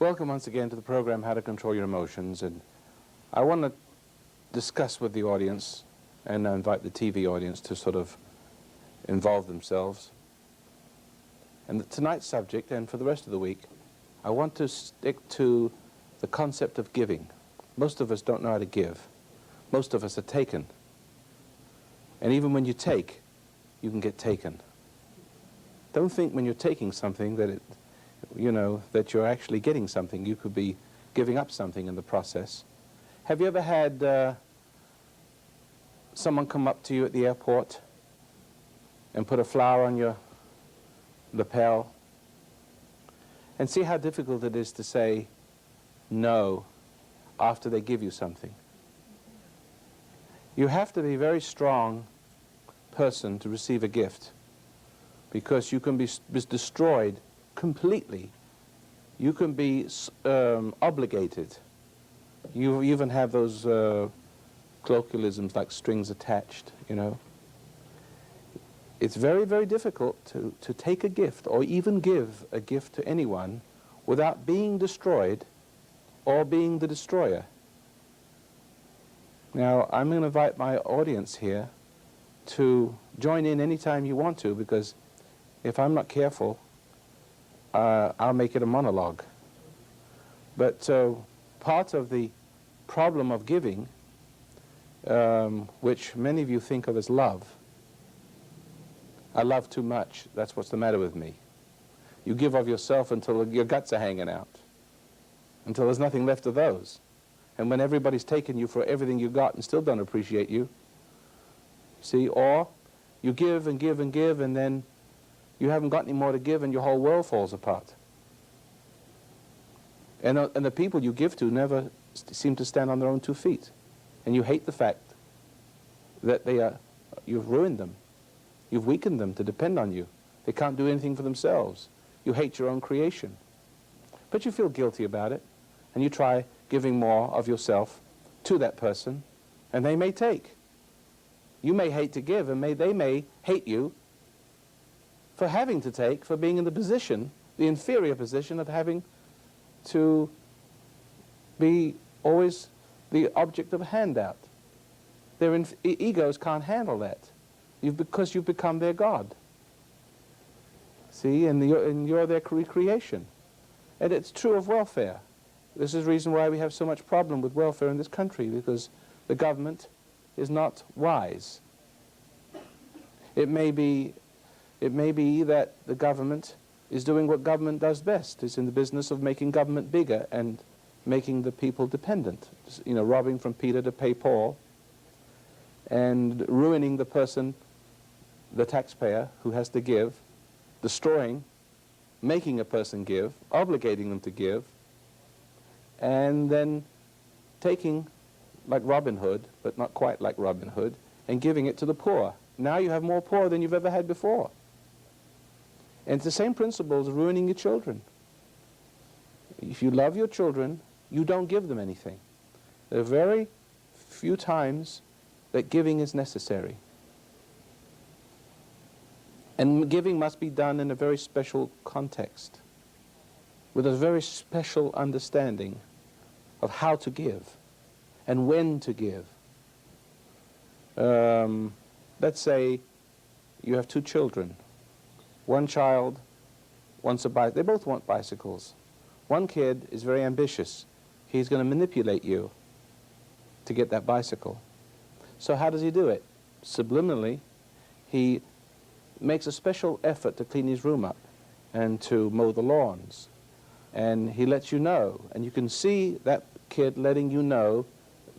Welcome once again to the program, How to Control Your Emotions. And I want to discuss with the audience, and I invite the TV audience to sort of involve themselves. And tonight's subject, and for the rest of the week, I want to stick to the concept of giving. Most of us don't know how to give. Most of us are taken. And even when you take, you can get taken. Don't think when you're taking something that that you're actually getting something. You could be giving up something in the process. Have you ever had someone come up to you at the airport and put a flower on your lapel? And see how difficult it is to say no after they give you something. You have to be a very strong person to receive a gift, because you can be destroyed completely. You can be obligated. You even have those colloquialisms like strings attached, It's very, very difficult to take a gift or even give a gift to anyone without being destroyed or being the destroyer. Now, I'm going to invite my audience here to join in anytime you want to, because if I'm not careful, I'll make it a monologue. But part of the problem of giving, which many of you think of as love, I love too much, that's what's the matter with me. You give of yourself until your guts are hanging out, until there's nothing left of those. And when everybody's taken you for everything you got and still don't appreciate you, see, or you give and give and give, and then you haven't got any more to give and your whole world falls apart. And the people you give to never seem to stand on their own 2 feet. And you hate the fact that you've ruined them. You've weakened them to depend on you. They can't do anything for themselves. You hate your own creation. But you feel guilty about it, and you try giving more of yourself to that person, and they may take. You may hate to give, and they may hate you for having to take, for being in the position, the inferior position of having to be always the object of a handout. Their egos can't handle that, because you've become their God. See, and you're their recreation. And it's true of welfare. This is the reason why we have so much problem with welfare in this country, because the government is not wise. It may be that the government is doing what government does best. It's in the business of making government bigger and making the people dependent. Robbing from Peter to pay Paul, and ruining the person, the taxpayer, who has to give, destroying, making a person give, obligating them to give, and then taking, like Robin Hood, but not quite like Robin Hood, and giving it to the poor. Now you have more poor than you've ever had before. And it's the same principle as ruining your children. If you love your children, you don't give them anything. There are very few times that giving is necessary. And giving must be done in a very special context, with a very special understanding of how to give and when to give. Let's say you have 2 children. One child wants a bicycle. They both want bicycles. One kid is very ambitious. He's going to manipulate you to get that bicycle. So how does he do it? Subliminally, he makes a special effort to clean his room up and to mow the lawns. And he lets you know, and you can see that kid letting you know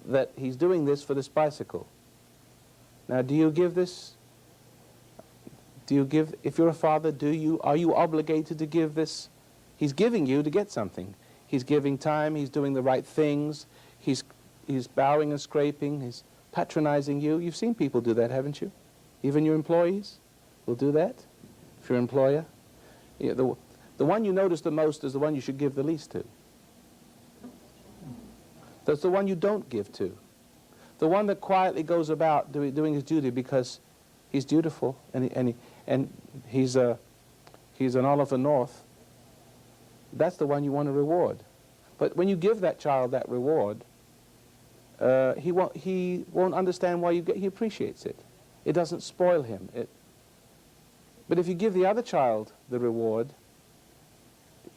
that he's doing this for this bicycle. Now, do you give this? Do you give, if you're a father, are you obligated to give this? He's giving you to get something. He's giving time, he's doing the right things, he's bowing and scraping, he's patronizing you. You've seen people do that, haven't you? Even your employees will do that, if you're an employer. The one you notice the most is the one you should give the least to. That's the one you don't give to. The one that quietly goes about doing his duty because he's dutiful and he's an Oliver North. That's the one you want to reward. But when you give that child that reward, he won't understand why he appreciates it. It doesn't spoil him. But if you give the other child the reward,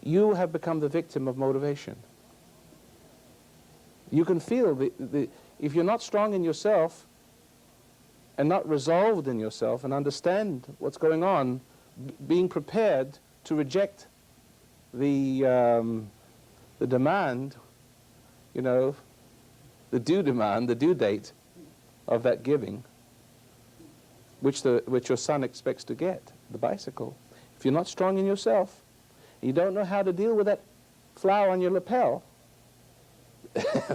you have become the victim of motivation. You can feel if you're not strong in yourself and not resolved in yourself and understand what's going on, being prepared to reject the demand, you know, the due demand, the due date of that giving, which your son expects to get, the bicycle. If you're not strong in yourself, and you don't know how to deal with that flower on your lapel,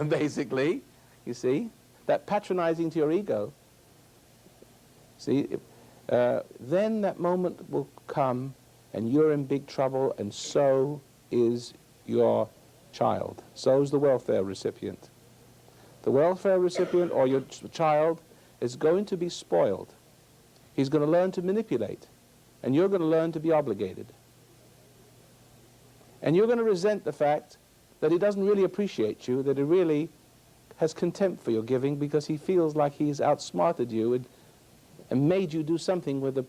basically, you see, that patronizing to your ego, see, then that moment will come and you're in big trouble, and so is your child. So is the welfare recipient. The welfare recipient or your child is going to be spoiled. He's going to learn to manipulate, and you're going to learn to be obligated. And you're going to resent the fact that he doesn't really appreciate you, that he really has contempt for your giving because he feels like he's outsmarted you and made you do something with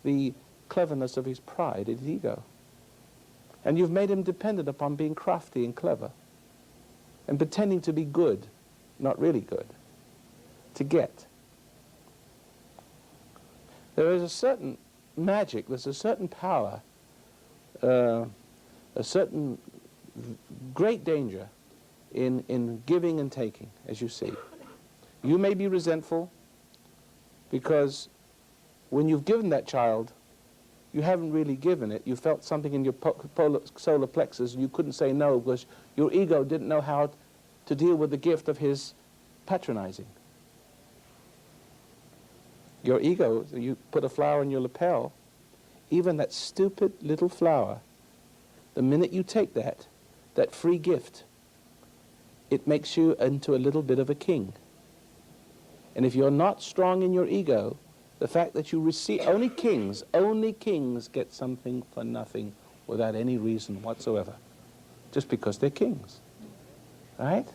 the cleverness of his pride, his ego. And you've made him dependent upon being crafty and clever and pretending to be good, not really good, to get. There is a certain magic, there's a certain power, a certain great danger in giving and taking, as you see. You may be resentful because when you've given that child, you haven't really given it. You felt something in your solar plexus and you couldn't say no because your ego didn't know how to deal with the gift of his patronizing. Your ego, you put a flower in your lapel, even that stupid little flower, the minute you take that free gift, it makes you into a little bit of a king. And if you're not strong in your ego, the fact that you receive, only kings get something for nothing without any reason whatsoever, just because they're kings, right?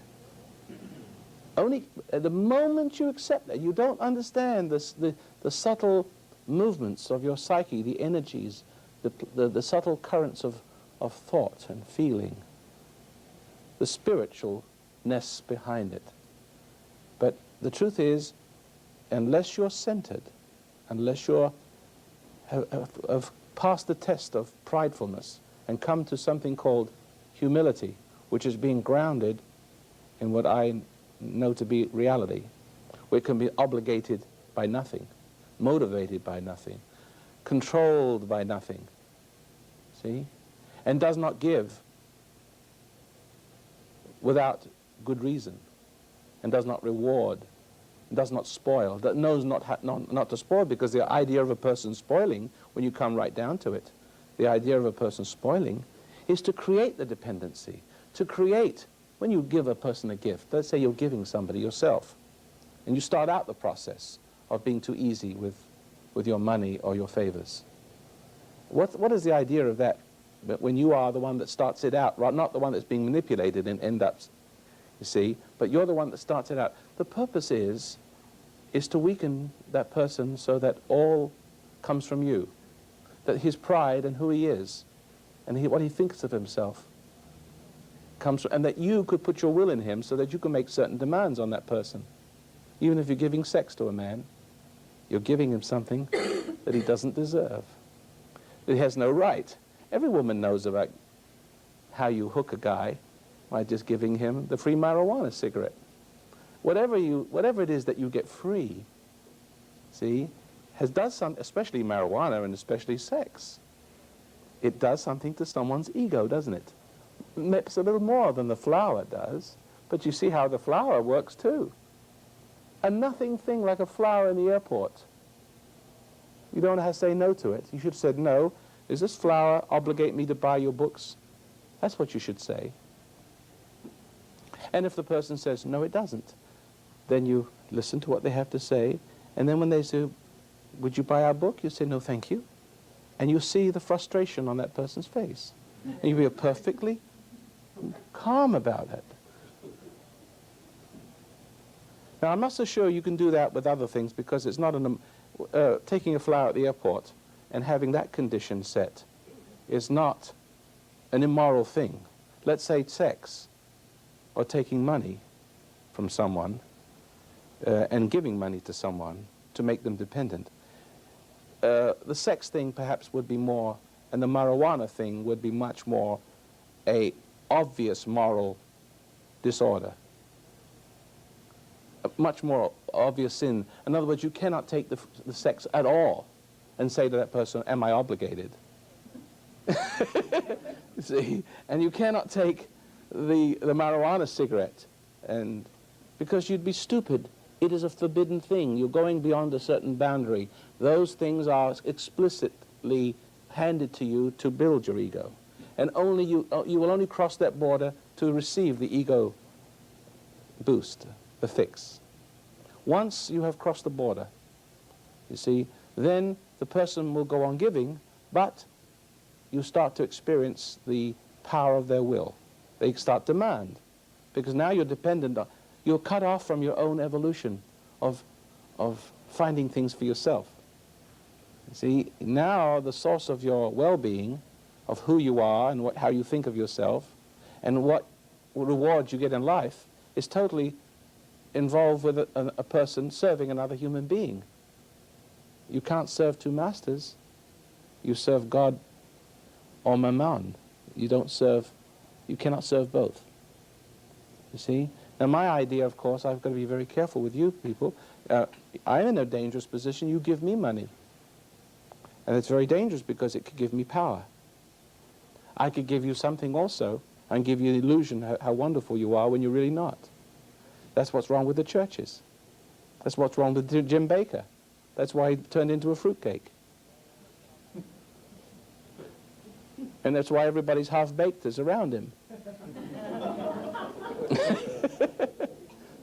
Only the moment you accept that, you don't understand the subtle movements of your psyche, the energies, the subtle currents of thought and feeling, the spiritualness behind it. But the truth is, unless you're centered, unless you have passed the test of pridefulness and come to something called humility, which is being grounded in what I know to be reality, where it can be obligated by nothing, motivated by nothing, controlled by nothing, see, and does not give without good reason, and does not reward, and does not spoil, that knows not to spoil, because the idea of a person spoiling, when you come right down to it, the idea of a person spoiling is to create the dependency, to create, when you give a person a gift, let's say you're giving somebody yourself, and you start out the process of being too easy with your money or your favors. What is the idea of that? But when you are the one that starts it out, right, not the one that's being manipulated and end up, you see, but you're the one that starts it out. The purpose is to weaken that person so that all comes from you, that his pride and who he is and what he thinks of himself comes from, and that you could put your will in him so that you can make certain demands on that person. Even if you're giving sex to a man, you're giving him something that he doesn't deserve, that he has no right. Every woman knows about how you hook a guy by just giving him the free marijuana cigarette. Whatever it is that you get free, see, does something, especially marijuana and especially sex. It does something to someone's ego, doesn't it? It's a little more than the flower does, but you see how the flower works too. A nothing thing like a flower in the airport. You don't have to say no to it. You should have said, no, does this flower obligate me to buy your books? That's what you should say. And if the person says, no, it doesn't, then you listen to what they have to say, and then when they say, would you buy our book? You say, no, thank you. And you see the frustration on that person's face. And you feel perfectly calm about it. Now, I must assure you can do that with other things, because it's not taking a flower at the airport and having that condition set is not an immoral thing. Let's say sex, or taking money from someone and giving money to someone to make them dependent. The sex thing perhaps would be more, and the marijuana thing would be much more a obvious moral disorder. A much more obvious sin. In other words, you cannot take the sex at all and say to that person, am I obligated? See? And you cannot take the marijuana cigarette, and because you'd be stupid. It is a forbidden thing. You're going beyond a certain boundary. Those things are explicitly handed to you to build your ego. And only you will only cross that border to receive the ego boost, the fix. Once you have crossed the border, you see, then the person will go on giving, but you start to experience the power of their will. They start to demand, because now you're dependent on, you're cut off from your own evolution of finding things for yourself. You see, now the source of your well-being, of who you are and how you think of yourself, and what rewards you get in life, is totally involved with a person serving another human being. You can't serve two masters. You serve God or Mammon. You cannot serve both. You see? Now my idea, of course, I've got to be very careful with you people. I'm in a dangerous position. You give me money. And it's very dangerous because it could give me power. I could give you something also and give you the illusion how wonderful you are when you're really not. That's what's wrong with the churches. That's what's wrong with Jim Baker. That's why he turned into a fruitcake. And that's why everybody's half-baked is around him.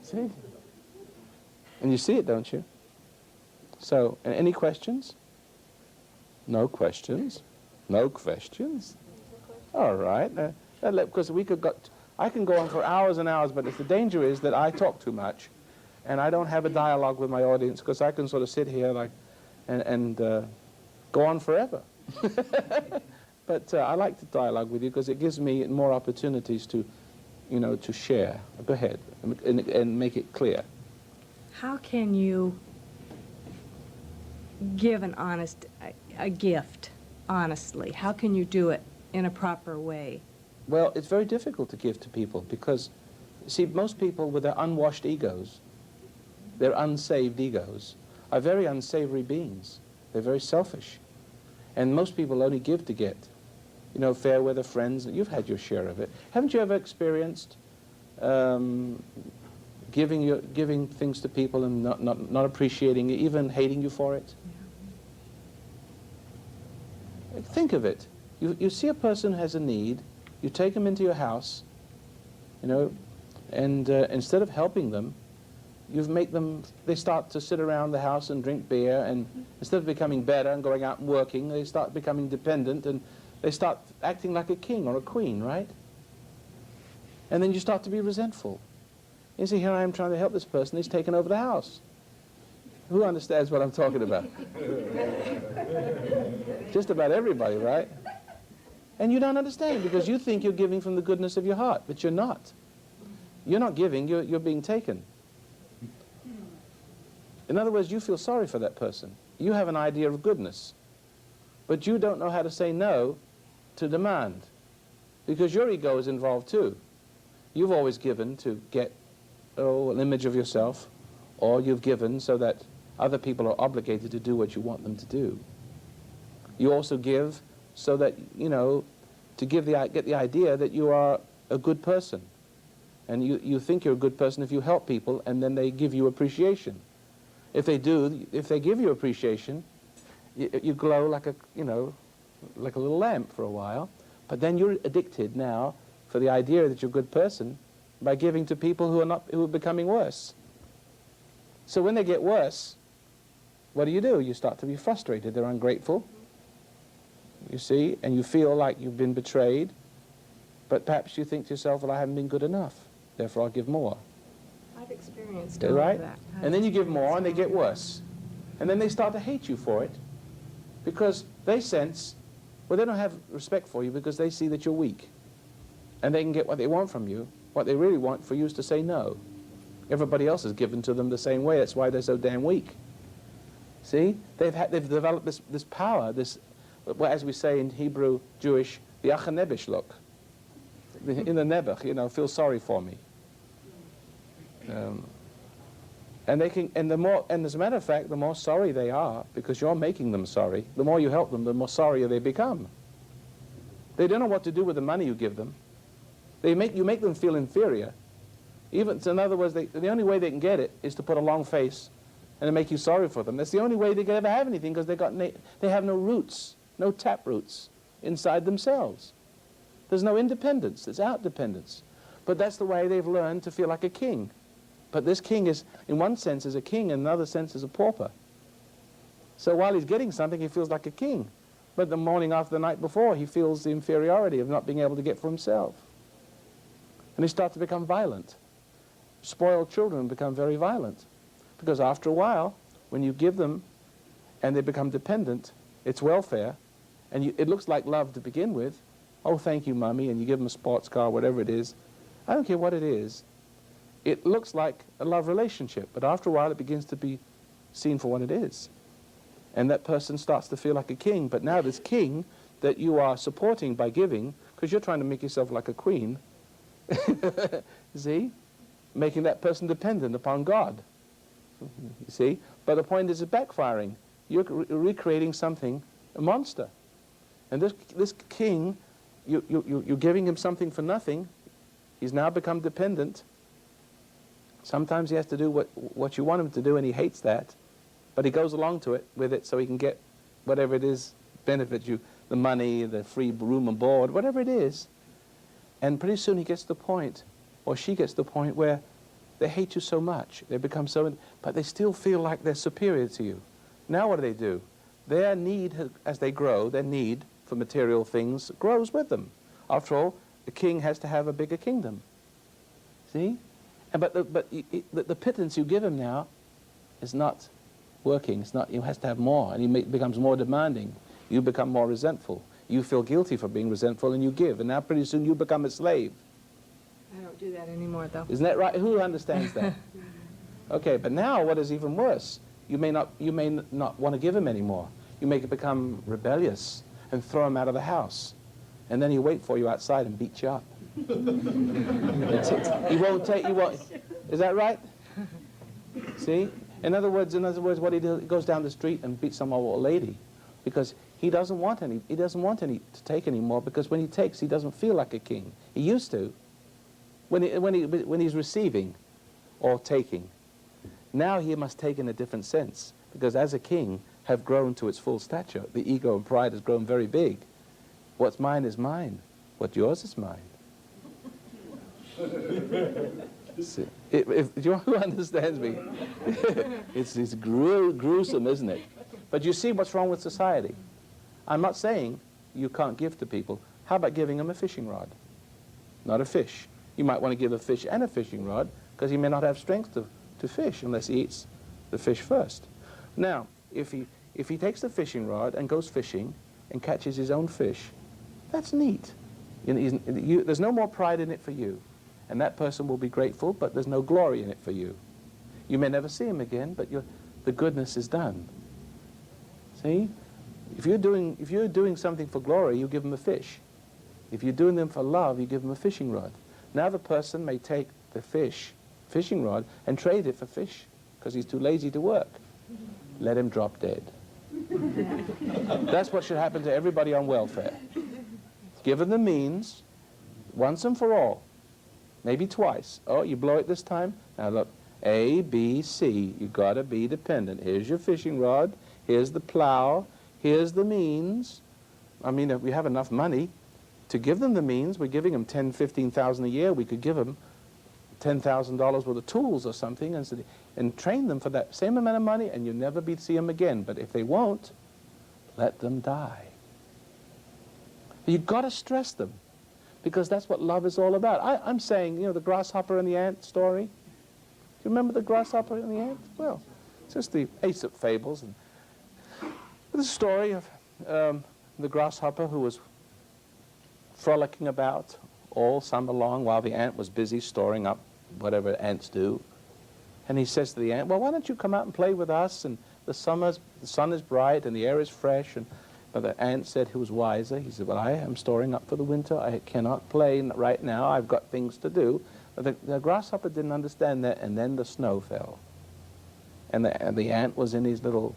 See? And you see it, don't you? So, any questions? No questions? No questions? All right. Because I can go on for hours and hours, but the danger is that I talk too much, and I don't have a dialogue with my audience, because I can sort of sit here and go on forever. But I like to dialogue with you because it gives me more opportunities to, to share. Go ahead and make it clear. How can you give a gift honestly? How can you do it in a proper way? Well, it's very difficult to give to people because, see, most people with their unwashed egos, their unsaved egos, are very unsavory beings. They're very selfish. And most people only give to get. Fair weather friends, you've had your share of it. Haven't you ever experienced giving things to people and not appreciating it, even hating you for it? Yeah. Think of it. You see a person who has a need, you take them into your house, and instead of helping them, they start to sit around the house and drink beer, and instead of becoming better and going out and working, they start becoming dependent, and they start acting like a king or a queen, right? And then you start to be resentful. You see, here I am trying to help this person, he's taken over the house. Who understands what I'm talking about? Just about everybody, right? And you don't understand because you think you're giving from the goodness of your heart, but you're not. You're not giving, you're being taken. In other words, you feel sorry for that person. You have an idea of goodness, but you don't know how to say no to demand because your ego is involved too. You've always given to get an image of yourself, or you've given so that other people are obligated to do what you want them to do. You also give so that, to get the idea that you are a good person. And you think you're a good person if you help people and then they give you appreciation. If they give you appreciation, you glow like a little lamp for a while, but then you're addicted now for the idea that you're a good person by giving to people who are becoming worse. So when they get worse, what do? You start to be frustrated. They're ungrateful, you see, and you feel like you've been betrayed, But perhaps you think to yourself, well, I haven't been good enough, therefore I'll give more. I've experienced Okay, all right? of that. And then you give more and they get worse. And then they start to hate you for it because they sense, well, they don't have respect for you because they see that you're weak. And they can get what they want from you. What they really want for you is to say no. Everybody else is given to them the same way. That's why they're so damn weak. See? They've developed this power, this, well, as we say in Hebrew, Jewish, the achanebish look. In the nebuch, you know, feel sorry for me. And they can, and as a matter of fact, the more sorry they are, because you're making them sorry, the more you help them, the more sorrier they become. They don't know what to do with the money you give them. You make them feel inferior. Even, so in other words, the only way they can get it is to put a long face and to make you sorry for them. That's the only way they can ever have anything, because they have no roots, no tap roots inside themselves. There's no independence, there's outdependence. But that's the way they've learned to feel like a king. But this king is, in one sense, is a king, in another sense, is a pauper. So while he's getting something, he feels like a king. But the morning after the night before, he feels the inferiority of not being able to get for himself. And he starts to become violent. Spoiled children become very violent. Because after a while, when you give them and they become dependent, it's welfare, and it looks like love to begin with. Oh, thank you, Mommy, and you give them a sports car, whatever it is. I don't care what it is. It looks like a love relationship, but after a while it begins to be seen for what it is. And that person starts to feel like a king, but now this king that you are supporting by giving, because you're trying to make yourself like a queen, see? Making that person dependent upon God. You see? But the point is, it's backfiring. You're recreating something, a monster. And this king, you're giving him something for nothing. He's now become dependent. Sometimes he has to do what you want him to do, and he hates that. But he goes along to it with it so he can get whatever it is, benefits you, the money, the free room and board, whatever it is. And pretty soon he gets to the point, or she gets to the point where they hate you so much. They become so, but they still feel like they're superior to you. Now what do? Their need, as they grow, their need for material things grows with them. After all, the king has to have a bigger kingdom. See? But the pittance you give him now is not working. It's not. He has to have more, and he becomes more demanding. You become more resentful. You feel guilty for being resentful, and you give. And now pretty soon you become a slave. I don't do that anymore, though. Isn't that right? Who understands that? Okay, but now what is even worse? You may not want to give him anymore. You make it become rebellious and throw him out of the house, and then he'll wait for you outside and beat you up. He won't take. He won't. Is that right? See? In other words, what he does, he goes down the street and beats some old lady, because he doesn't want any. He doesn't want any to take anymore, because when he takes, he doesn't feel like a king. He used to. When he's receiving or taking, now he must take in a different sense, because as a king have grown to its full stature. The ego and pride has grown very big. What's mine is mine. What's yours is mine. Who understands me? It's gruesome, isn't it? But you see what's wrong with society. I'm not saying you can't give to people. How about giving them a fishing rod? Not a fish. You might want to give a fish and a fishing rod, because he may not have strength to fish unless he eats the fish first. Now, if he takes the fishing rod and goes fishing and catches his own fish, that's neat. There's no more pride in it for you. And that person will be grateful, but there's no glory in it for you. You may never see him again, but the goodness is done. See? If you're doing something for glory, you give him a fish. If you're doing them for love, you give him a fishing rod. Now the person may take the fishing rod, and trade it for fish, because he's too lazy to work. Let him drop dead. That's what should happen to everybody on welfare. Give them the means, once and for all. Maybe twice. Oh, you blow it this time? Now look, A, B, C. You gotta be dependent. Here's your fishing rod. Here's the plow. Here's the means. I mean, if we have enough money to give them the means, we're giving them $10,000, $15,000 a year. We could give them $10,000 worth of tools or something, and train them for that same amount of money, and you'll never see them again. But if they won't, let them die. You've got to stress them, Because that's what love is all about. I'm saying, you know, the grasshopper and the ant story. Do you remember the grasshopper and the ant? Well, it's just the Aesop fables. And the story of the grasshopper who was frolicking about all summer long while the ant was busy storing up whatever ants do. And he says to the ant, well, why don't you come out and play with us? And the sun is bright and the air is fresh. But the ant said, who was wiser, he said, well, I am storing up for the winter. I cannot play right now. I've got things to do. But the grasshopper didn't understand that, and then the snow fell. And the ant was in his little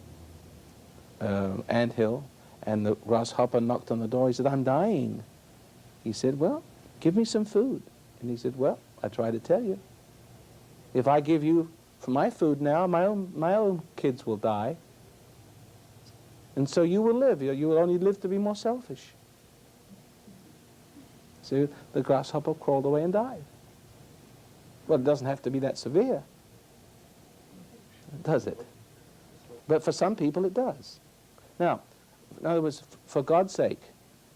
anthill, and the grasshopper knocked on the door. He said, I'm dying. He said, well, give me some food. And he said, well, I try to tell you. If I give you for my food now, my own kids will die. And so you will live. You will only live to be more selfish. So the grasshopper crawled away and died. Well, it doesn't have to be that severe, does it? But for some people it does. Now, in other words, for God's sake,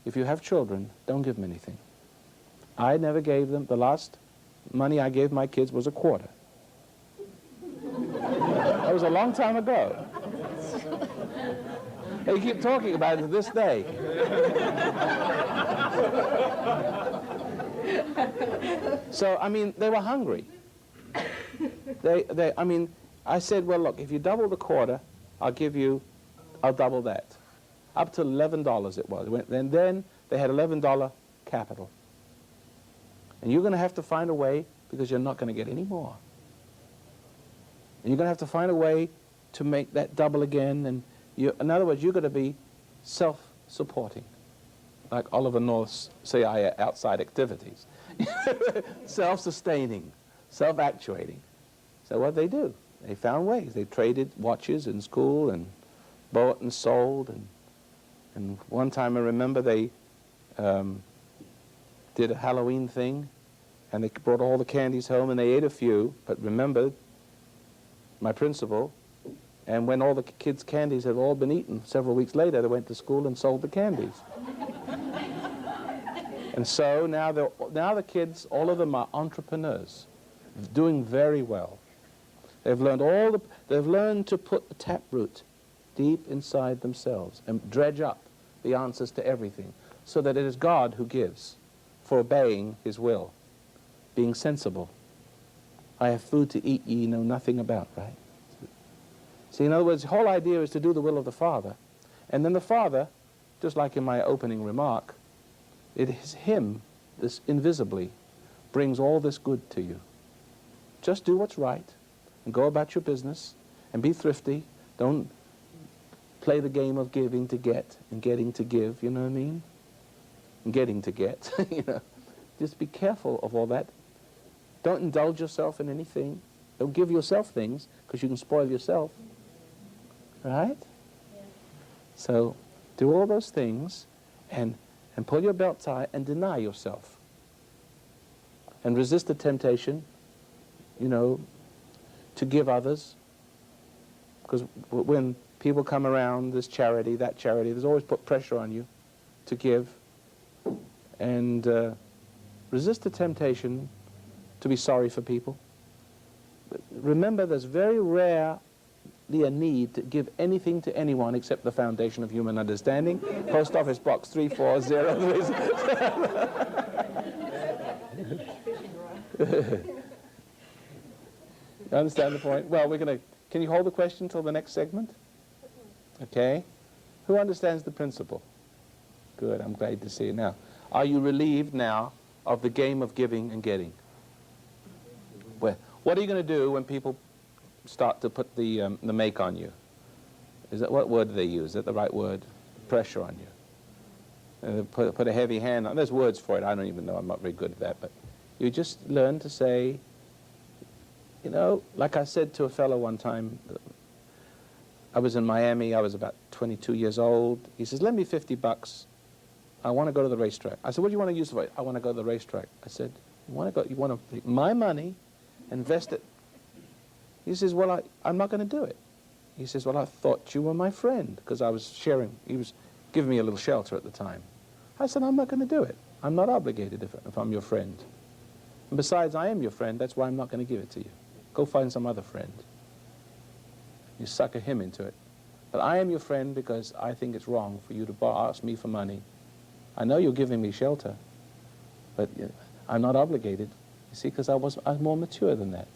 if you have children, don't give them anything. I never gave them, the last money I gave my kids was a quarter. That was a long time ago. They keep talking about it to this day. So, I mean, they were hungry. I mean, I said, well, look, if you double the quarter, I'll double that. Up to $11 it was. And then they had $11 capital. And you're going to have to find a way, because you're not going to get any more. And you're going to have to find a way to make that double again. And in other words, you're going to be self-supporting, like Oliver North's CIA outside activities. Self-sustaining, self-actuating. So what they do? They found ways. They traded watches in school and bought and sold. And one time I remember they did a Halloween thing, and they brought all the candies home, and they ate a few, but remembered my principal, and when all the kids' candies had all been eaten, several weeks later, they went to school and sold the candies. And so now the kids, all of them are entrepreneurs, doing very well. They've learned to put the taproot deep inside themselves and dredge up the answers to everything, so that it is God who gives, for obeying his will, being sensible. I have food to eat ye know nothing about, right? See, in other words, the whole idea is to do the will of the Father. And then the Father, just like in my opening remark, it is him, this invisibly, brings all this good to you. Just do what's right, and go about your business, and be thrifty. Don't play the game of giving to get, and getting to give, you know what I mean? And getting to get, you know. Just be careful of all that. Don't indulge yourself in anything. Don't give yourself things, because you can spoil yourself. Right? Yeah. So do all those things, and pull your belt tie and deny yourself. And resist the temptation, you know, to give others. Because when people come around, this charity, that charity, there's always put pressure on you to give. And resist the temptation to be sorry for people. But remember, there's very rarely a need to give anything to anyone except the foundation of human understanding. Post Office Box 340. You understand the point? Well, can you hold the question till the next segment? Okay. Who understands the principle? Good, I'm glad to see it now. Are you relieved now of the game of giving and getting? Well, what are you going to do when people start to put the make on you? What word do they use? Is that the right word? Pressure on you. Put a heavy hand on. There's words for it. I don't even know. I'm not very good at that. But you just learn to say, you know, like I said to a fellow one time, I was in Miami. I was about 22 years old. He says, lend me $50. I want to go to the racetrack. I said, what do you want to use for it? I want to go to the racetrack. I said, you want to take my money, invest it. He says, well, I'm not going to do it. He says, well, I thought you were my friend, because I was sharing. He was giving me a little shelter at the time. I said, I'm not going to do it. I'm not obligated if I'm your friend. And besides, I am your friend, that's why I'm not going to give it to you. Go find some other friend. You sucker him into it. But I am your friend because I think it's wrong for you to ask me for money. I know you're giving me shelter, but I'm not obligated, you see, because I'm more mature than that.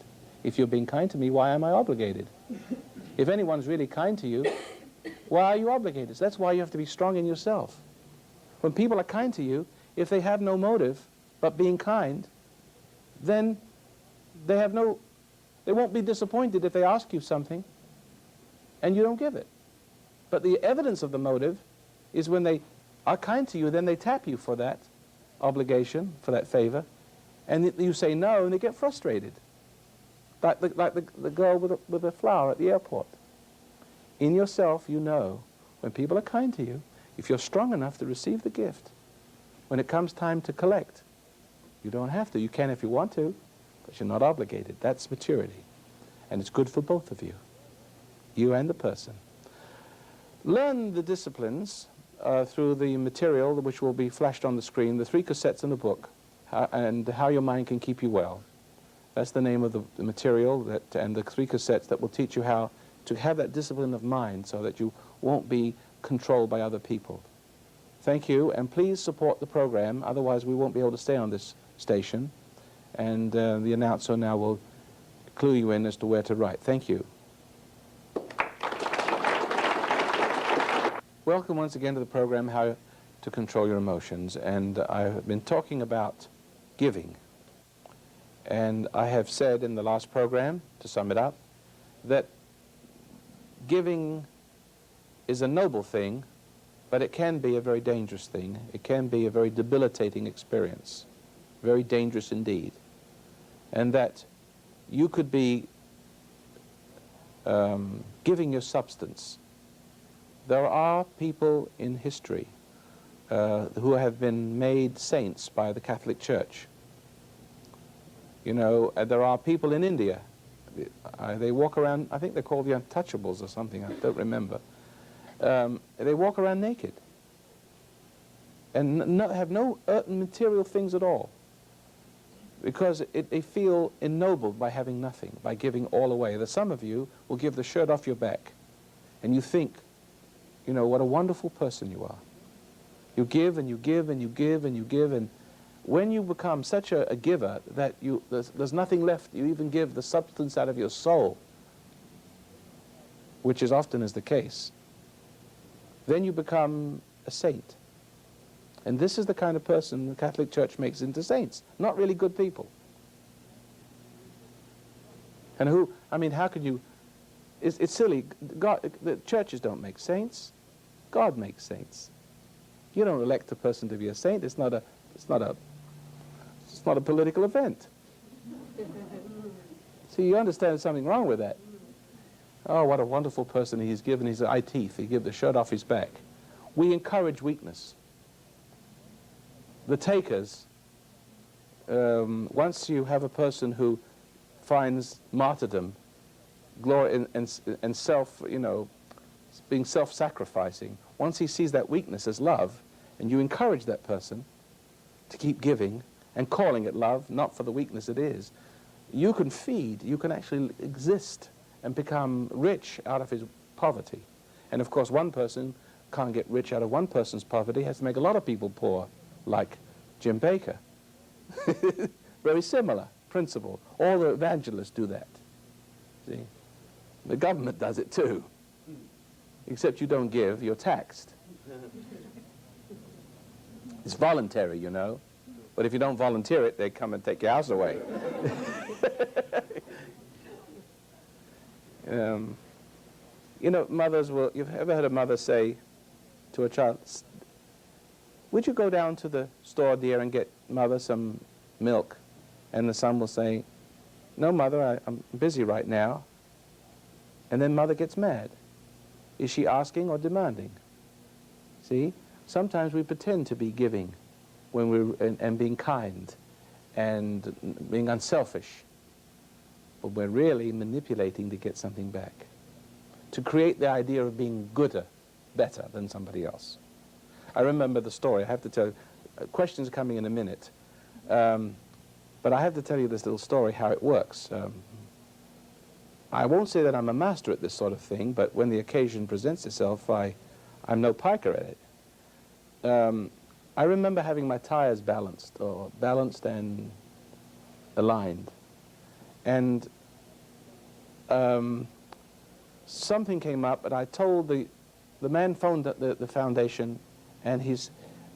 If you're being kind to me, why am I obligated? If anyone's really kind to you, why are you obligated? So that's why you have to be strong in yourself. When people are kind to you, if they have no motive but being kind, then they won't be disappointed if they ask you something and you don't give it. But the evidence of the motive is when they are kind to you, then they tap you for that obligation, for that favor, and you say no, and they get frustrated. Like the girl with the flower at the airport. In yourself, you know, when people are kind to you, if you're strong enough to receive the gift, when it comes time to collect, you don't have to. You can if you want to, but you're not obligated. That's maturity. And it's good for both of you, you and the person. Learn the disciplines through the material which will be flashed on the screen, the 3 cassettes in the book, and how your mind can keep you well. That's the name of the material and the 3 cassettes that will teach you how to have that discipline of mind so that you won't be controlled by other people. Thank you, and please support the program, otherwise we won't be able to stay on this station. And the announcer now will clue you in as to where to write. Thank you. Welcome once again to the program, How to Control Your Emotions. And I've been talking about giving. And I have said in the last program, to sum it up, that giving is a noble thing, but it can be a very dangerous thing. It can be a very debilitating experience, very dangerous indeed. And that you could be giving your substance. There are people in history who have been made saints by the Catholic Church. You know, there are people in India. They walk around, I think they're called the Untouchables or something, I don't remember. They walk around naked and have no earthly material things at all, because they feel ennobled by having nothing, by giving all away. That some of you will give the shirt off your back, and you think, you know, what a wonderful person you are. You give and you give and you give and you give, and when you become such a giver that there's nothing left, you even give the substance out of your soul, which is often is the case, then you become a saint. And this is the kind of person the Catholic Church makes into saints. Not really good people. And who, I mean, how could you, it's silly. God, the churches don't make saints. God makes saints. You don't elect a person to be a saint. It's not a political event. See, you understand there's something wrong with that. Oh, what a wonderful person he's given his eye teeth. He give the shirt off his back. We encourage weakness. The takers, once you have a person who finds martyrdom, glory, and self, you know, being self-sacrificing, once he sees that weakness as love, and you encourage that person to keep giving and calling it love, not for the weakness it is, you can feed, you can actually exist and become rich out of his poverty. And of course, one person can't get rich out of one person's poverty, has to make a lot of people poor, like Jim Baker. Very similar principle. All the evangelists do that. See? The government does it too. Except you don't give, you're taxed. It's voluntary, you know. But if you don't volunteer it, they come and take your house away. You know, mothers will, you've ever heard a mother say to a child, would you go down to the store, dear, and get mother some milk? And the son will say, no, mother, I'm busy right now. And then mother gets mad. Is she asking or demanding? See? Sometimes we pretend to be giving when and being kind and being unselfish. But we're really manipulating to get something back. To create the idea of being better than somebody else. I remember the story, I have to tell you, questions are coming in a minute. But I have to tell you this little story, how it works. I won't say that I'm a master at this sort of thing, but when the occasion presents itself, I'm no piker at it. I remember having my tires balanced and aligned. And something came up, and I told the man phoned the foundation, and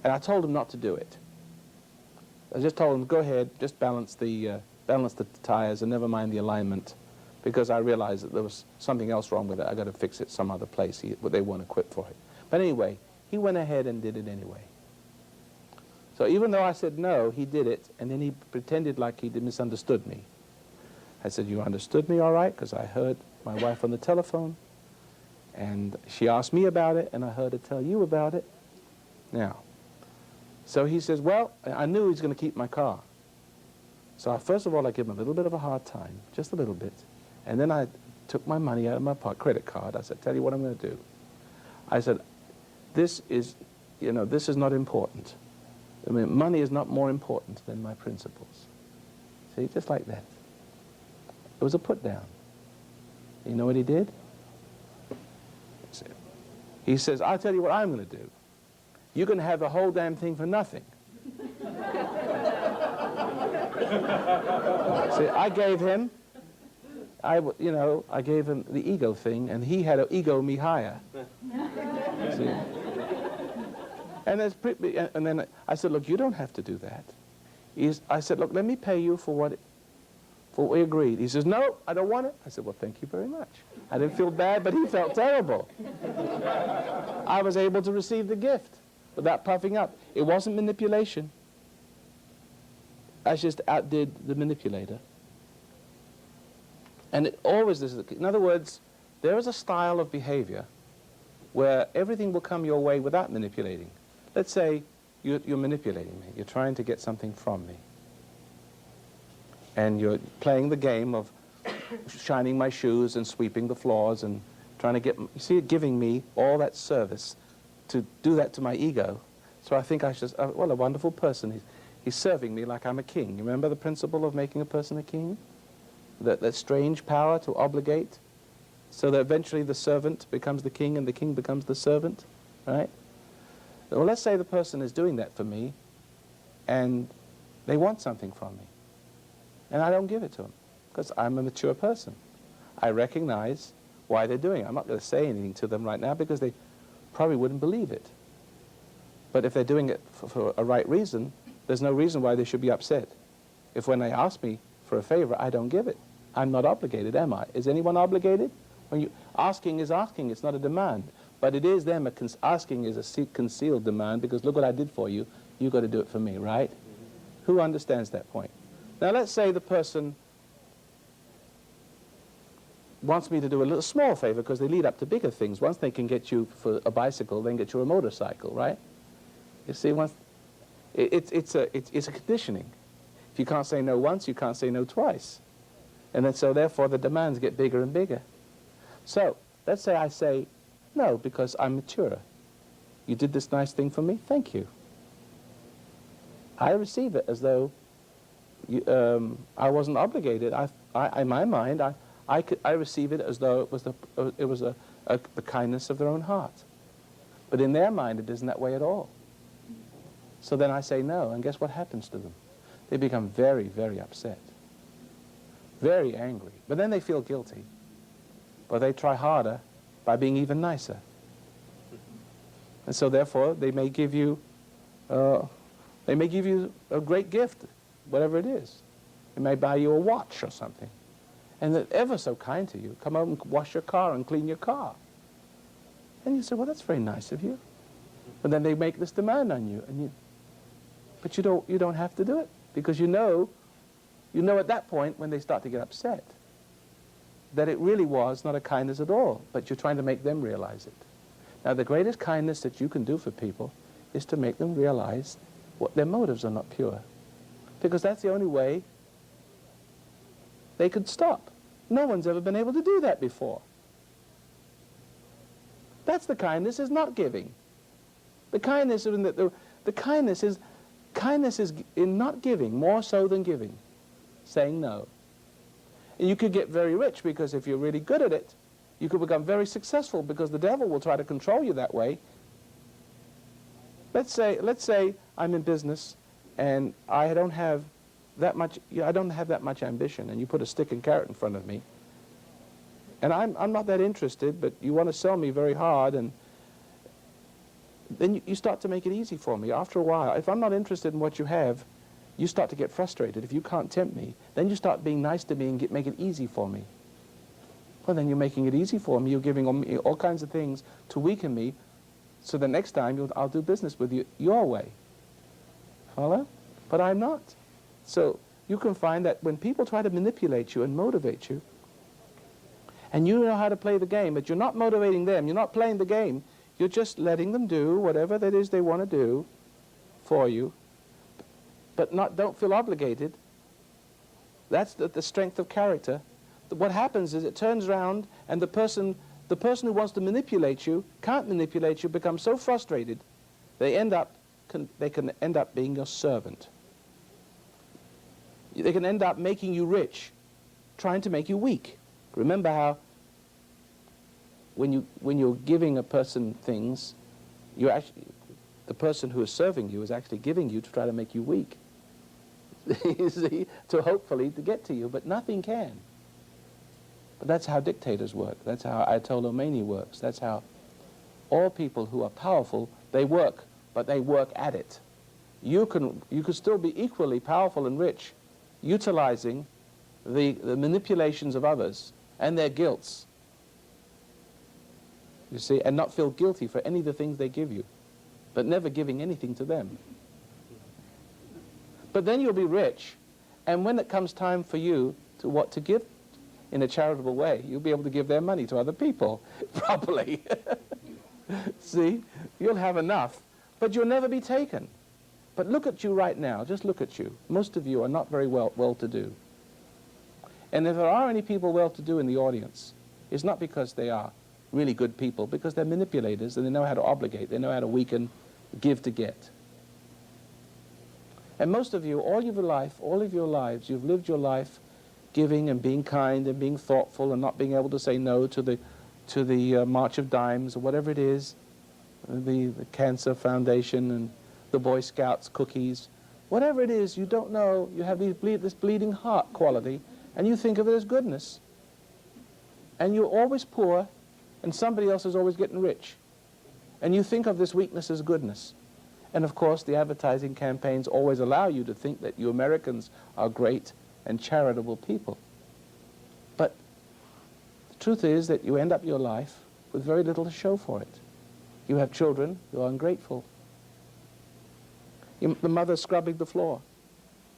I told him not to do it. I just told him, go ahead, just balance the tires and never mind the alignment, because I realized that there was something else wrong with it. I got to fix it some other place. They weren't equipped for it. But anyway, he went ahead and did it anyway. So even though I said no, he did it, and then he pretended like he misunderstood me. I said, you understood me all right? Because I heard my wife on the telephone, and she asked me about it, and I heard her tell you about it. Now, so he says, well, I knew he was going to keep my car. So first of all, I gave him a little bit of a hard time, just a little bit. And then I took my money out of my credit card. I said, tell you what I'm going to do. I said, this is not important. I mean, money is not more important than my principles. See, just like that. It was a put down. You know what he did? He says, I'll tell you what I'm going to do. You're going to have the whole damn thing for nothing. See, I gave him the ego thing, and he had to ego me higher. See? And then I said, look, you don't have to do that. I said, look, let me pay you for what we agreed. He says, no, I don't want it. I said, well, thank you very much. I didn't feel bad, but he felt terrible. I was able to receive the gift without puffing up. It wasn't manipulation. I just outdid the manipulator. And it always is. In other words, there is a style of behavior where everything will come your way without manipulating. Let's say you're manipulating me. You're trying to get something from me. And you're playing the game of shining my shoes and sweeping the floors and trying to giving me all that service to do that to my ego. So I think I should, well, a wonderful person. He's serving me like I'm a king. You remember the principle of making a person a king? That strange power to obligate, so that eventually the servant becomes the king and the king becomes the servant, right? Well, let's say the person is doing that for me, and they want something from me, and I don't give it to them, because I'm a mature person. I recognize why they're doing it. I'm not going to say anything to them right now, because they probably wouldn't believe it. But if they're doing it for a right reason, there's no reason why they should be upset. If when they ask me for a favor, I don't give it. I'm not obligated, am I? Is anyone obligated? Asking is asking, it's not a demand. But it is them, asking is a concealed demand, because look what I did for you, you've got to do it for me, right? Who understands that point? Now let's say the person wants me to do a little small favor, because they lead up to bigger things. Once they can get you for a bicycle, they can get you a motorcycle, right? You see, it's a conditioning. If you can't say no once, you can't say no twice. And then so therefore the demands get bigger and bigger. So let's say I say no, because I'm mature. You did this nice thing for me, thank you. I receive it as though I wasn't obligated. In my mind, I receive it as though it was the kindness of their own heart. But in their mind, it isn't that way at all. So then I say no, and guess what happens to them? They become very, very upset, very angry. But then they feel guilty. But they try harder by being even nicer. And so therefore, they may give you a great gift, whatever it is. They may buy you a watch or something. And they're ever so kind to you. Come out and wash your car and clean your car. And you say, well, that's very nice of you. But then they make this demand on you, but you don't have to do it, because you know at that point when they start to get upset that it really was not a kindness at all, but you're trying to make them realize it. Now, the greatest kindness that you can do for people is to make them realize what their motives are not pure, because that's the only way they could stop. No one's ever been able to do that before. That's the kindness, is not giving. The kindness is Kindness is in not giving, more so than giving, saying no. And you could get very rich, because if you're really good at it, you could become very successful, because the devil will try to control you that way. Let's say I'm in business and I don't have that much ambition, and you put a stick and carrot in front of me, and I'm not that interested, but you want to sell me very hard, and then you start to make it easy for me. After a while, if I'm not interested in what you have, you start to get frustrated. If you can't tempt me, then you start being nice to me and make it easy for me. Well, then you're making it easy for me. You're giving me all kinds of things to weaken me, so the next time I'll do business with you your way. Follow? But I'm not. So you can find that when people try to manipulate you and motivate you, and you know how to play the game, but you're not motivating them, you're not playing the game, you're just letting them do whatever that is they want to do for you, but don't feel obligated. That's the strength of character. What happens is it turns around, and the person who wants to manipulate you can't manipulate you, becomes so frustrated, they can end up being your servant. They can end up making you rich, trying to make you weak. Remember how when you're giving a person things, the person who is serving you is actually giving you to try to make you weak. You see, hopefully to get to you, but nothing can. But that's how dictators work. That's how Ayatollah works. That's how all people who are powerful, they work, but they work at it. You can still be equally powerful and rich, utilizing the manipulations of others and their guilts, you see, and not feel guilty for any of the things they give you, but never giving anything to them. But then you'll be rich, and when it comes time for you to give in a charitable way, you'll be able to give their money to other people properly. See, you'll have enough, but you'll never be taken. But look at you right now, just look at you. Most of you are not very well-to-do. And if there are any people well-to-do in the audience, it's not because they are really good people, because they're manipulators and they know how to obligate, they know how to weaken, give to get. And most of you, all of your lives, you've lived your life giving and being kind and being thoughtful and not being able to say no to the March of Dimes or whatever it is, the Cancer Foundation and the Boy Scouts cookies. Whatever it is, you don't know, you have this bleeding heart quality, and you think of it as goodness. And you're always poor, and somebody else is always getting rich. And you think of this weakness as goodness. And of course, the advertising campaigns always allow you to think that you Americans are great and charitable people. But the truth is that you end up your life with very little to show for it. You have children who are ungrateful. The mother scrubbing the floor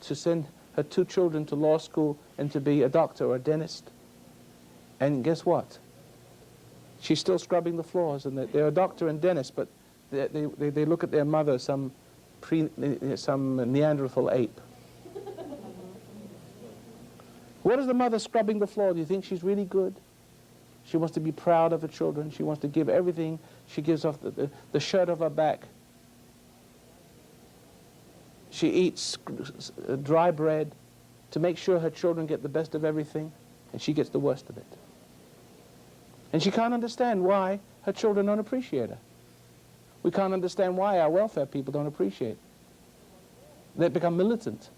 to send her 2 children to law school and to be a doctor or a dentist. And guess what? She's still scrubbing the floors, and they're a doctor and dentist, but they look at their mother, some Neanderthal ape. What is the mother scrubbing the floor? Do you think she's really good? She wants to be proud of her children. She wants to give everything. She gives off the shirt of her back. She eats dry bread to make sure her children get the best of everything, and she gets the worst of it. And she can't understand why her children don't appreciate her. We can't understand why our welfare people don't appreciate. They become militant.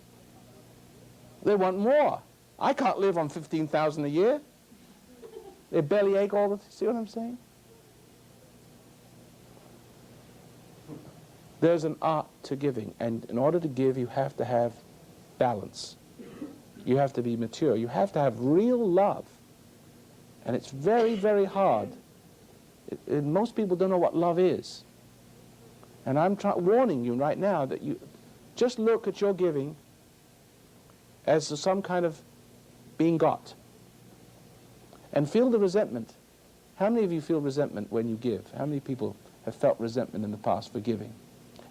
They want more. I can't live on $15,000 a year. They bellyache all the... See what I'm saying? There's an art to giving, and in order to give, you have to have balance. You have to be mature. You have to have real love. And it's very, very hard. Most people don't know what love is. And I'm warning you right now that you just look at your giving as some kind of being got. And feel the resentment. How many of you feel resentment when you give? How many people have felt resentment in the past for giving?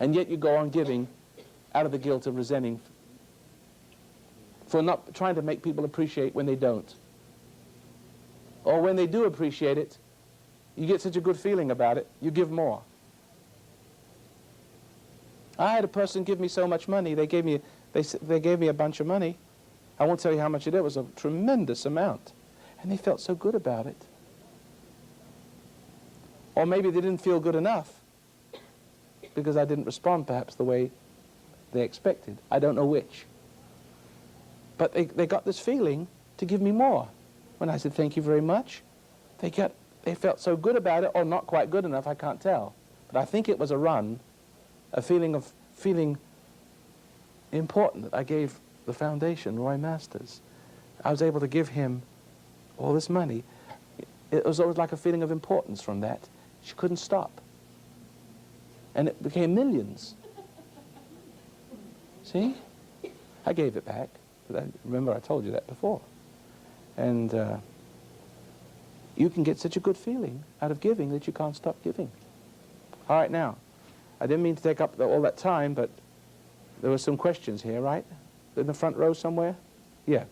And yet you go on giving out of the guilt of resenting for not trying to make people appreciate when they don't. Or when they do appreciate it, you get such a good feeling about it, you give more. I had a person give me so much money. They gave me a bunch of money. I won't tell you how much it is. It was a tremendous amount. And they felt so good about it. Or maybe they didn't feel good enough because I didn't respond perhaps the way they expected. I don't know which. But they got this feeling to give me more. When I said thank you very much, they felt so good about it, or not quite good enough, I can't tell. But I think it was a feeling of feeling important that I gave the foundation, Roy Masters. I was able to give him all this money. It was always like a feeling of importance from that. She couldn't stop. And it became millions. See? I gave it back. Remember, I told you that before. And you can get such a good feeling out of giving that you can't stop giving. All right, now, I didn't mean to take up all that time, but there were some questions here, right? In the front row somewhere? Yeah.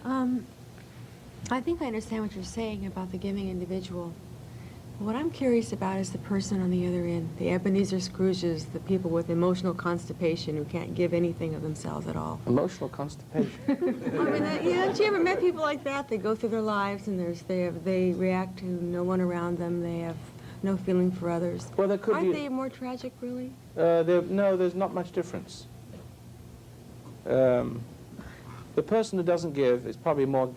I think I understand what you're saying about the giving individual. What I'm curious about is the person on the other end, the Ebenezer Scrooges, the people with emotional constipation who can't give anything of themselves at all. Emotional constipation. I mean, haven't you ever met people like that? They go through their lives and they react to no one around them. They have no feeling for others. Well, there could Aren't be... they more tragic, really? No, there's not much difference. The person who doesn't give is probably more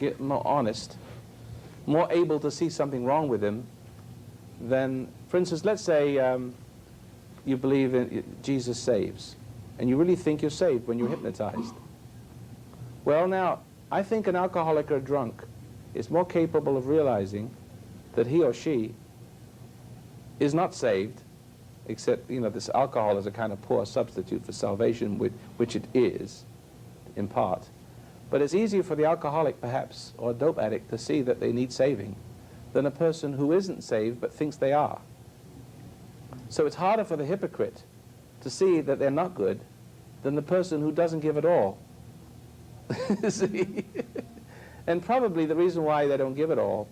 honest, more able to see something wrong with him than, for instance, let's say you believe in Jesus saves, and you really think you're saved when you're hypnotized. Well, now, I think an alcoholic or a drunk is more capable of realizing that he or she is not saved, except, this alcohol is a kind of poor substitute for salvation, which it is, in part. But it's easier for the alcoholic, perhaps, or a dope addict to see that they need saving than a person who isn't saved but thinks they are. So it's harder for the hypocrite to see that they're not good than the person who doesn't give at all. See? And probably the reason why they don't give at all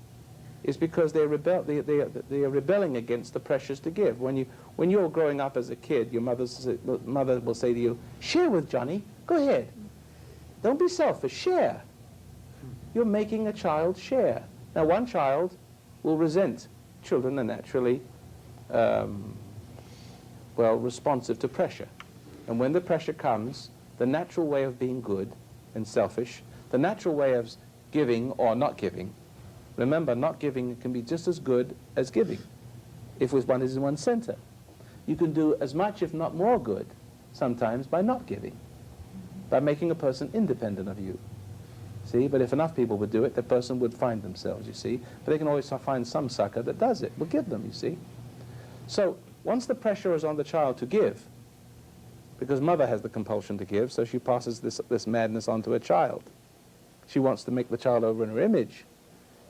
is because they are rebelling against the pressures to give. When you're growing up as a kid, your mother will say to you, share with Johnny, go ahead. Don't be selfish, share. You're making a child share. Now, one child will resent. Children are naturally, responsive to pressure. And when the pressure comes, the natural way of being good and selfish, the natural way of giving or not giving, remember, not giving can be just as good as giving, if one is in one's center. You can do as much, if not more good, sometimes by not giving, by making a person independent of you. See, but if enough people would do it, the person would find themselves, you see. But they can always find some sucker that does it. We'll give them, you see. So once the pressure is on the child to give, because mother has the compulsion to give, so she passes this madness on to her child. She wants to make the child over in her image,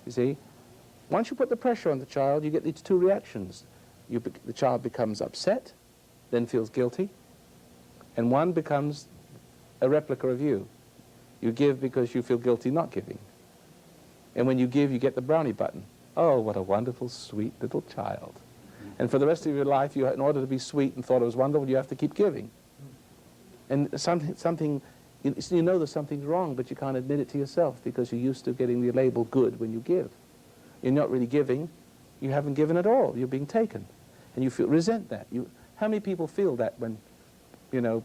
you see. Once you put the pressure on the child, you get these two reactions. The child becomes upset, then feels guilty, and one becomes a replica of you. You give because you feel guilty not giving. And when you give, you get the brownie button. Oh, what a wonderful, sweet little child. And for the rest of your life, in order to be sweet and thought it was wonderful, you have to keep giving. And you know there's something wrong, but you can't admit it to yourself because you're used to getting the label good when you give. You're not really giving. You haven't given at all. You're being taken. And you resent that. How many people feel that when, you know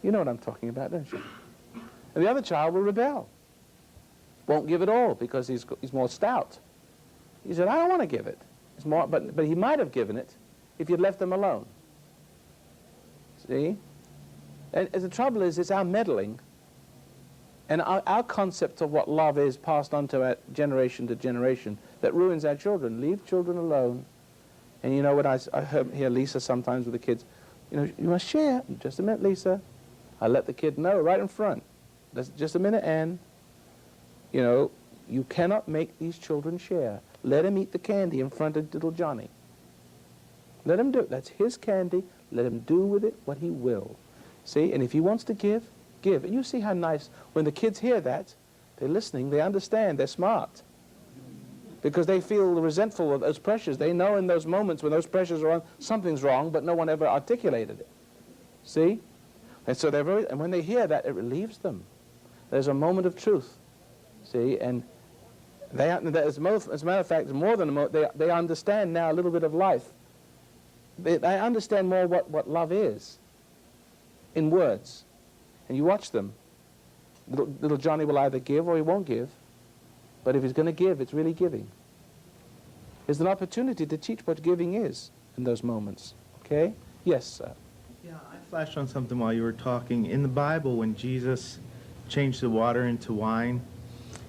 what I'm talking about, don't you? And the other child will rebel. Won't give at all because he's more stout. He said, I don't want to give it. But he might have given it if you'd left him alone. See? And the trouble is, it's our meddling and our concept of what love is passed on to generation that ruins our children. Leave children alone. And you know what I hear Lisa sometimes with the kids, you must share. Just a minute, Lisa. I let the kid know right in front. Just a minute, Ann. You cannot make these children share. Let him eat the candy in front of little Johnny. Let him do it. That's his candy. Let him do with it what he will. See? And if he wants to give, give. And you see how nice, when the kids hear that, they're listening, they understand, they're smart. Because they feel resentful of those pressures. They know in those moments when those pressures are on, something's wrong, but no one ever articulated it. See? And so and when they hear that, it relieves them. There's a moment of truth. See? And as a matter of fact, more than a moment, they understand now a little bit of life. They understand more what love is in words. And you watch them. Little Johnny will either give or he won't give. But if he's going to give, it's really giving. It's an opportunity to teach what giving is in those moments. Okay? Yes, sir. Yeah, I flashed on something while you were talking. In the Bible, when Jesus changed the water into wine,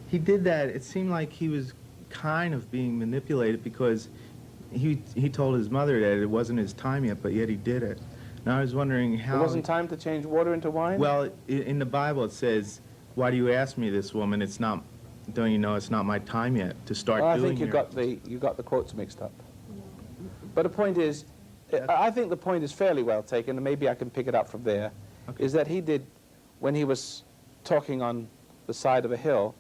he did that. It seemed like he was kind of being manipulated because he told his mother that it wasn't his time yet, but yet he did it. Now I was wondering how... It wasn't time to change water into wine? Well, in the Bible it says, "Why do you ask me this, woman? It's not... Don't you know it's not my time yet to start doing I think you got the quotes mixed up. But the point is, I think the point is fairly well taken, and maybe I can pick it up from there, Okay. is that he did, when he was talking on the side of a hill,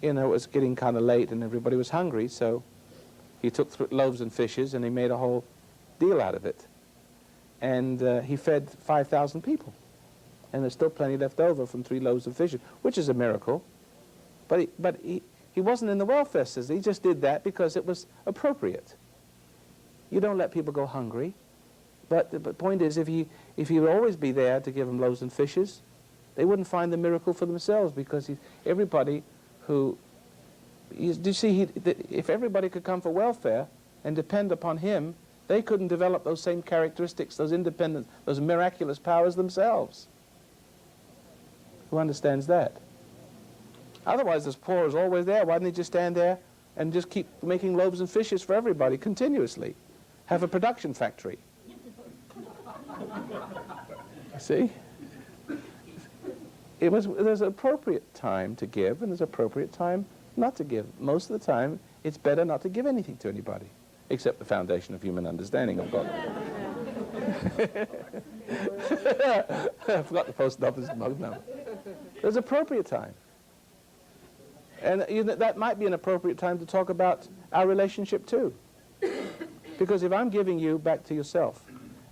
you know, it was getting kind of late and everybody was hungry, so he took loaves and fishes and he made a whole deal out of it. And he fed 5,000 people. And there's still plenty left over from 3 loaves of fishes, which is a miracle. But he wasn't in the welfare system. He just did that because it was appropriate. You don't let people go hungry. But the point is, if he would always be there to give them loaves and fishes, they wouldn't find the miracle for themselves, because everybody who... do you see, if everybody could come for welfare and depend upon him, they couldn't develop those same characteristics, those independent, those miraculous powers themselves. Who understands that? Otherwise, this poor is always there. Why didn't he just stand there and just keep making loaves and fishes for everybody continuously? Have a production factory. See? There's an appropriate time to give, and there's an appropriate time not to give. Most of the time, it's better not to give anything to anybody, except the foundation of human understanding, of God. I forgot the post office mug now. There's appropriate time. And that might be an appropriate time to talk about our relationship too. Because if I'm giving you back to yourself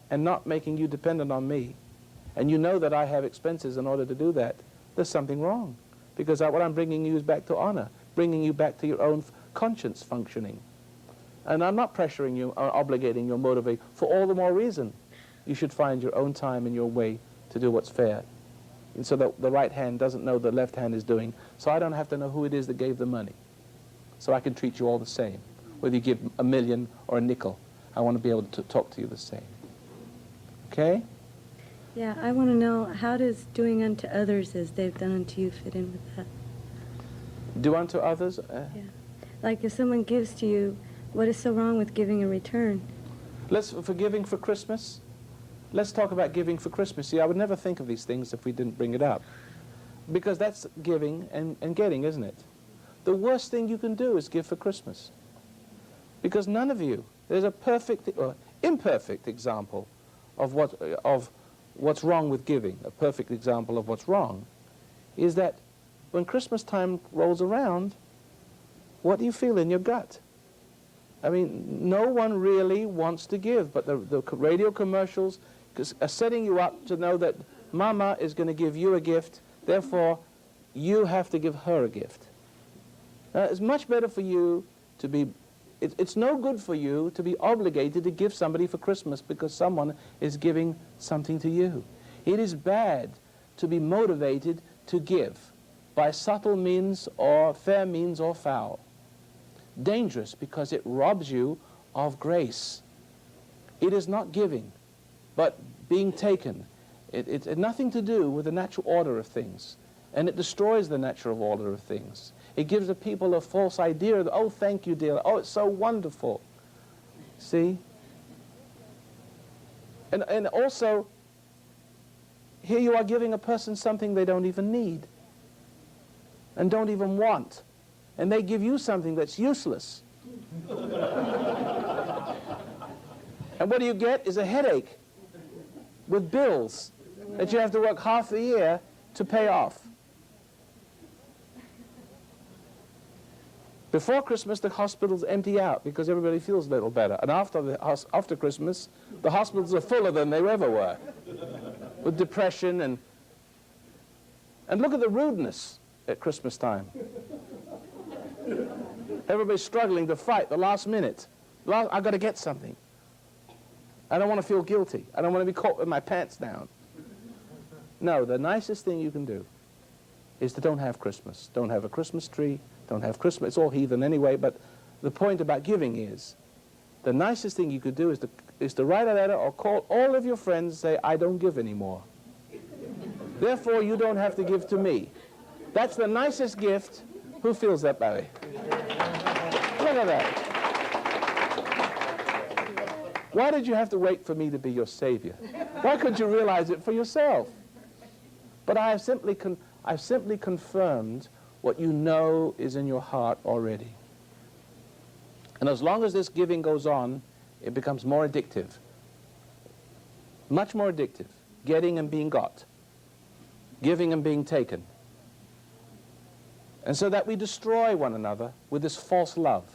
and not making you dependent on me, and you know that I have expenses in order to do that, there's something wrong. Because what I'm bringing you is back to honor, bringing you back to your own conscience functioning. And I'm not pressuring you or obligating you or motivating. For all the more reason, you should find your own time and your way to do what's fair. And so that the right hand doesn't know the left hand is doing. So I don't have to know who it is that gave the money. So I can treat you all the same. Whether you give $1 million or a nickel, I want to be able to talk to you the same. Okay? Yeah, I want to know, how does doing unto others as they've done unto you fit in with that? Do unto others? Yeah. Like if someone gives to you, what is so wrong with giving in return? For giving for Christmas, let's talk about giving for Christmas. See, I would never think of these things if we didn't bring it up. Because that's giving and getting, isn't it? The worst thing you can do is give for Christmas. Because none of you, there's a perfect or imperfect example of what's wrong with giving. A perfect example of what's wrong is that when Christmas time rolls around, what do you feel in your gut? I mean, no one really wants to give, but the radio commercials are setting you up to know that Mama is going to give you a gift, therefore you have to give her a gift. It's much better for you to be... It's no good for you to be obligated to give somebody for Christmas because someone is giving something to you. It is bad to be motivated to give by subtle means or fair means or foul. Dangerous because it robs you of grace. It is not giving, but being taken. It had nothing to do with the natural order of things, and it destroys the natural order of things. It gives the people a false idea of, oh, thank you, dear. Oh, it's so wonderful. See? And also, here you are giving a person something they don't even need and don't even want. And they give you something that's useless. And what do you get is a headache with bills that you have to work half the year to pay off. Before Christmas, the hospitals empty out because everybody feels a little better. And after Christmas, the hospitals are fuller than they ever were. with depression and look at the rudeness at Christmas time. Everybody's struggling to fight the last minute. I've got to get something. I don't want to feel guilty. I don't want to be caught with my pants down. No, the nicest thing you can do is to don't have Christmas. Don't have a Christmas tree. Don't have Christmas. It's all heathen anyway, but the point about giving is the nicest thing you could do is to write a letter or call all of your friends and say, I don't give anymore. Therefore, you don't have to give to me. That's the nicest gift. Who feels that, Barry? Look at that. Why did you have to wait for me to be your savior? Why couldn't you realize it for yourself? But I've simply confirmed what you know is in your heart already. And as long as this giving goes on, it becomes more addictive. Much more addictive. Getting and being got. Giving and being taken. And so that we destroy one another with this false love.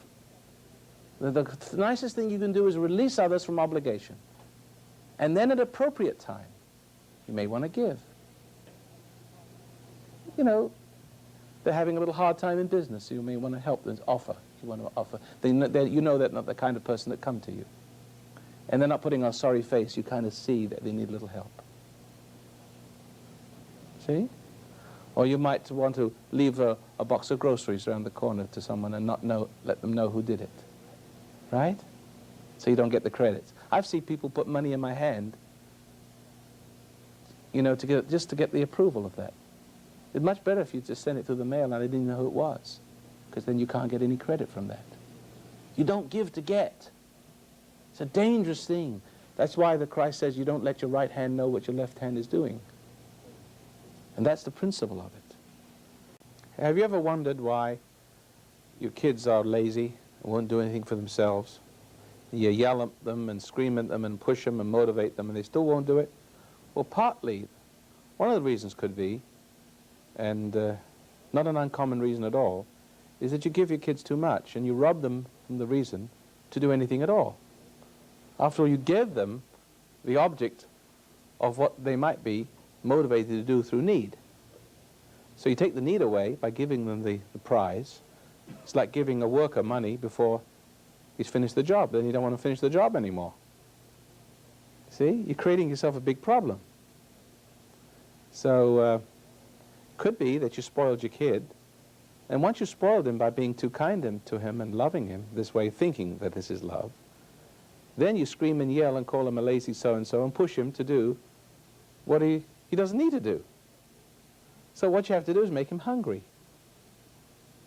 The nicest thing you can do is release others from obligation. And then at appropriate time, you may want to give. You know, they're having a little hard time in business, so you may want to help them, offer. You want to offer. You know they're not the kind of person that come to you. And they're not putting on a sorry face. You kind of see that they need a little help. See? Or you might want to leave a box of groceries around the corner to someone and let them know who did it. Right? So you don't get the credits. I've seen people put money in my hand, you know, just to get the approval of that. It's much better if you just send it through the mail and they didn't know who it was, because then you can't get any credit from that. You don't give to get. It's a dangerous thing. That's why the Christ says you don't let your right hand know what your left hand is doing. And that's the principle of it. Have you ever wondered why your kids are lazy and won't do anything for themselves? You yell at them and scream at them and push them and motivate them and they still won't do it? Well, partly, one of the reasons could be, and not an uncommon reason at all, is that you give your kids too much and you rob them from the reason to do anything at all. After all, you give them the object of what they might be motivated to do through need. So you take the need away by giving them the prize. It's like giving a worker money before he's finished the job. Then you don't want to finish the job anymore. See? You're creating yourself a big problem. So could be that you spoiled your kid, and once you spoiled him by being too kind to him and loving him this way, thinking that this is love, then you scream and yell and call him a lazy so-and-so and push him to do what he doesn't need to do. So what you have to do is make him hungry.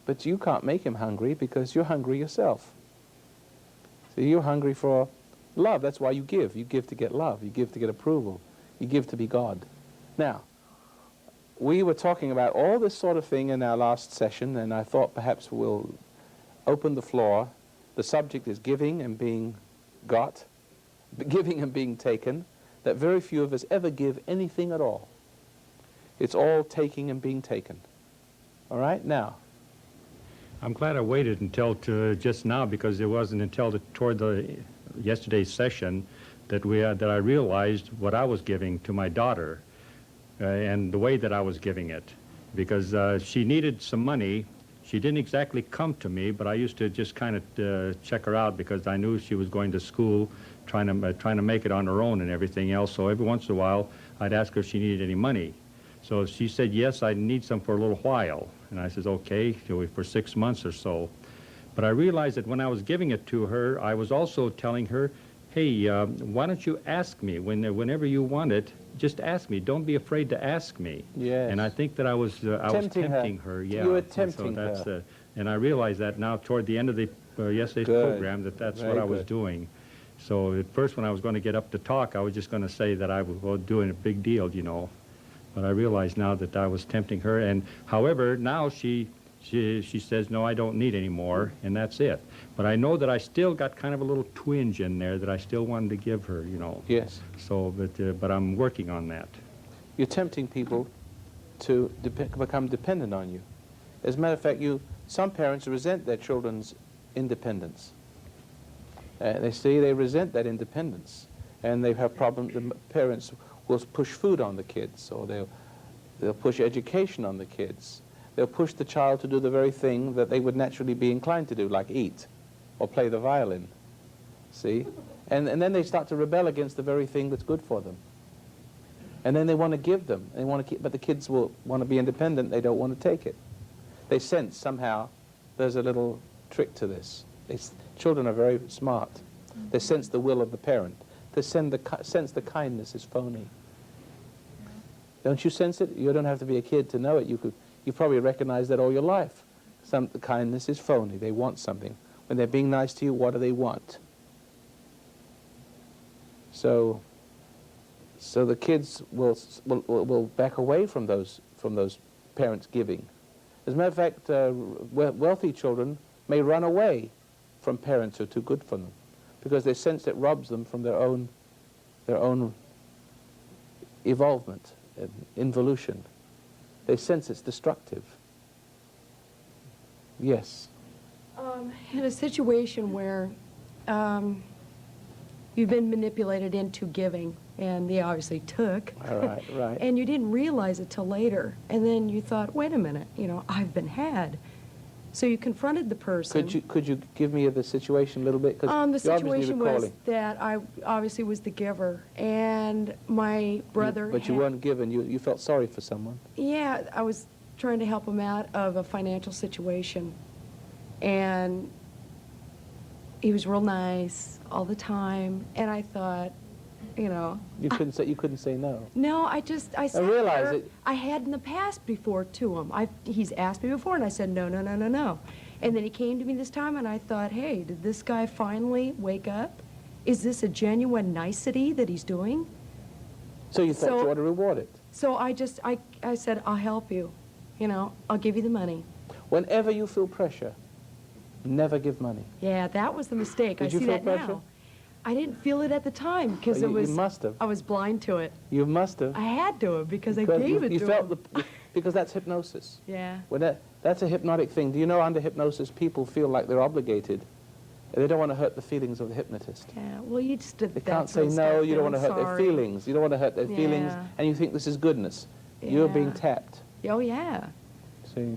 But you can't make him hungry because you're hungry yourself. So you're hungry for love. That's why you give. You give to get love. You give to get approval. You give to be God. Now, we were talking about all this sort of thing in our last session, and I thought perhaps we'll open the floor. The subject is giving and being got, giving and being taken, that very few of us ever give anything at all. It's all taking and being taken. All right? Now, I'm glad I waited until just now, because it wasn't until toward yesterday's session that I realized what I was giving to my daughter and the way that I was giving it, because she needed some money. She didn't exactly come to me, but I used to just kind of check her out because I knew she was going to school, trying to make it on her own and everything else. So every once in a while, I'd ask her if she needed any money. So she said, yes, I need some for a little while. And I said, okay, for 6 months or so. But I realized that when I was giving it to her, I was also telling her, hey, why don't you ask me whenever you want it? Just ask me. Don't be afraid to ask me. yes. And I think that I was tempting her. Yeah. You were tempting so her. And I realized that now toward the end of the yesterday's Good. program that's Very what I was good. doing. So at first, when I was going to get up to talk, I was just going to say that I was doing a big deal, you know. But I realize now that I was tempting her. And however, now she says, no, I don't need any more, and that's it. But I know that I still got kind of a little twinge in there that I still wanted to give her, you know. Yes. So, but I'm working on that. You're tempting people to become dependent on you. As a matter of fact, some parents resent their children's independence. They resent that independence, and they have problems. The parents will push food on the kids, or they'll push education on the kids. They'll push the child to do the very thing that they would naturally be inclined to do, like eat or play the violin. See? And then they start to rebel against the very thing that's good for them. And then they want to give them. They want to keep, but the kids will want to be independent. They don't want to take it. They sense somehow there's a little trick to this. Children are very smart. They sense the will of the parent. They sense the kindness is phony. Don't you sense it? You don't have to be a kid to know it. You probably recognize that all your life. The kindness is phony. They want something. When they're being nice to you, what do they want? So the kids will back away from those parents giving. As a matter of fact, wealthy children may run away from parents who are too good for them, because they sense it robs them from their own evolvement and involution. They sense it's destructive. Yes. In a situation where you've been manipulated into giving, and they obviously took, Right. and you didn't realize it till later, and then you thought, wait a minute, I've been had. So you confronted the person. Could you give me the situation a little bit? 'Cause The you're obviously situation was recalling. that I obviously was the giver, and my brother But you had- weren't given. You felt sorry for someone. Yeah, I was trying to help him out of a financial situation, and he was real nice all the time, and I thought, You couldn't say no. no, I sat realize there. it. I had in the past before to him. He's asked me before, and I said, no. And then he came to me this time, and I thought, hey, did this guy finally wake up? Is this a genuine nicety that he's doing? So you thought So- you ought to reward it. So I said, I'll help you. I'll give you the money. Whenever you feel pressure, never give money. Yeah, that was the mistake. Did I you see feel that pressure? now. I didn't feel it at the time because Oh, it was. you must have. I was blind to it. You must have. I had to have because I Because gave it you to felt him. because that's hypnosis. Yeah. When that's a hypnotic thing. Do you know under hypnosis people feel like they're obligated? They don't want to hurt the feelings of the hypnopist. Yeah. Well, you just did They that. can't so say no, you don't want to I'm hurt their sorry. feelings. You don't want to hurt their feelings, Yeah. and you think this is goodness. You're being Yeah. tapped. Oh yeah. See?